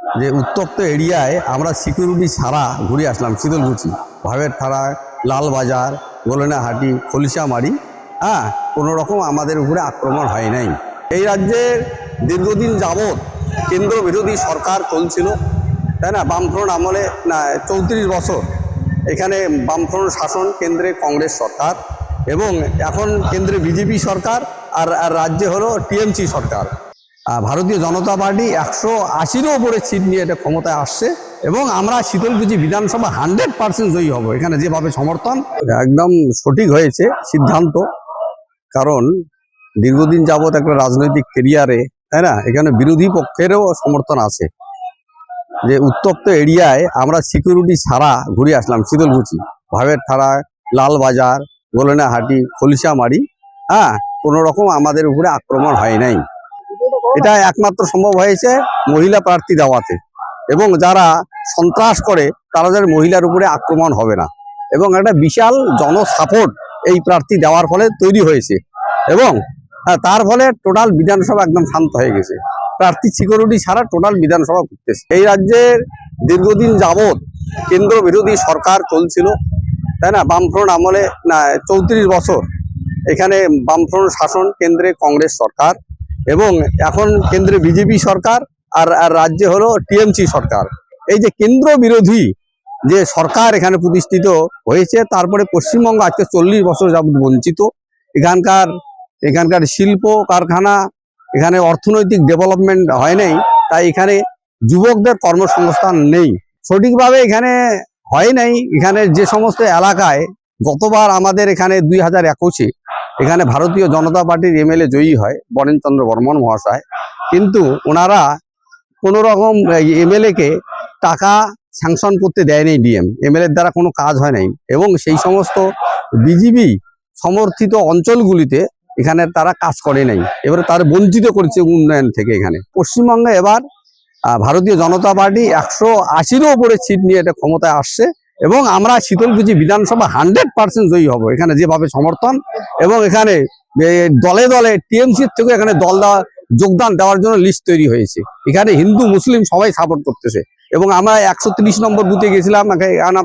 যে উত্তপ্ত এরিয়ায় আমরা সিকিউরিটি ছাড়া ঘুরে আসলাম। শীতলকুচি, ভাবের থাড়া, লালবাজার, গোলেনাহাটি, খলিশামারি, কোনো রকম আমাদের উপরে আক্রমণ হয় নাই। এই রাজ্যের দীর্ঘদিন যাবৎ কেন্দ্র বিরোধী সরকার চলছিল, তাই না? বামফ্রন্ট আমলে না 34 বছর এখানে বামফ্রন্ট শাসন, কেন্দ্রে কংগ্রেস সরকার, এবং এখন কেন্দ্রে বিজেপি সরকার, আর রাজ্যে হলো টিএমসি সরকার। ভারতীয় জনতা পার্টি 180-এরও উপরে সিট নিয়ে এটা ক্ষমতায় আসছে, এবং আমরা শীতলকুচি বিধানসভা 100% জয়ী হব। এখানে যেভাবে সমর্থন, একদম সঠিক হয়েছে সিদ্ধান্ত, কারণ দীর্ঘদিন যাবৎ একটা রাজনৈতিক কেরিয়ারে, তাই না, এখানে বিরোধী পক্ষেরও সমর্থন আছে। যে উত্তপ্ত এরিয়ায় আমরা সিকিউরিটি ছাড়া ঘুরে আসলাম। শীতলকুচি, ভাবের থাড়া, লালবাজার, গোলেনাহাটি, খলিশামারি, কোনো রকম আমাদের উপরে আক্রমণ হয় নাই। এটা একমাত্র সম্ভব হয়েছে মহিলা প্রার্থী দেওয়াতে, এবং যারা সন্ত্রাস করে তারা যাদের মহিলার উপরে আক্রমণ হবে না, এবং একটা বিশাল জনসাপোর্ট এই প্রার্থী দেওয়ার ফলে তৈরি হয়েছে, এবং তার ফলে টোটাল বিধানসভা একদম শান্ত হয়ে গেছে। প্রার্থী সিকিউরিটি ছাড়া টোটাল বিধানসভা ঘুরতেছে। এই রাজ্যের দীর্ঘদিন যাবৎ কেন্দ্র বিরোধী সরকার চলছিল, তাই না? বামফ্রন্ট আমলে না 34 বছর এখানে বামফ্রন্ট শাসন, কেন্দ্রে কংগ্রেস সরকার, এবং এখন কেন্দ্রে বিজেপি সরকার, আর রাজ্যে হলো টিএমসি সরকার। এই যে কেন্দ্র বিরোধী যে সরকার এখানে প্রতিষ্ঠিত হয়েছে, তারপরে পশ্চিমবঙ্গ আজকে 40 বছর যাবৎ বঞ্চিত। এখানকার শিল্প কারখানা, এখানে অর্থনৈতিক ডেভেলপমেন্ট হয় নাই, তাই এখানে যুবকদের কর্মসংস্থান নেই সঠিকভাবে, এখানে হয় নাই। এখানে যে সমস্ত এলাকায় গতবার আমাদের এখানে 2021-এ এখানে ভারতীয় জনতা পার্টির এমএলএ জয়ী হয় বরেনচন্দ্র বর্মন মহাশয়, কিন্তু ওনারা কোনো রকম এমএলএকে টাকা স্যাংশন করতে দেয়নি। এমএলএর দ্বারা কোনো কাজ হয় নাই, এবং সেই সমস্ত বিজেপি সমর্থিত অঞ্চলগুলিতে এখানে তারা কাজ করে নাই। এবারে তারা বঞ্চিত করেছে উন্নয়ন থেকে। এখানে পশ্চিমবঙ্গে এবার ভারতীয় জনতা পার্টি 180-এরও উপরে সিট নিয়ে এটা ক্ষমতায় আসছে, এবং আমরা শীতলকুচি বিধানসভা 100% জয়ী হব। এখানে যেভাবে সমর্থন, এবং এখানে দলে দলে টিএমসির থেকে এখানে যোগদান দেওয়ার জন্য লিস্ট তৈরি হয়েছে। এখানে হিন্দু মুসলিম সবাই সাপোর্ট করতেছে, এবং আমরা 130 নম্বর বুথে গেছিলাম,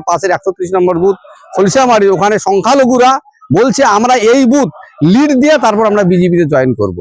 পাশের 130 নম্বর বুথ খলিশামারি, ওখানে সংখ্যালঘুরা বলছে আমরা এই বুথ লিড দিয়ে তারপর আমরা বিজেপিতে জয়েন করব।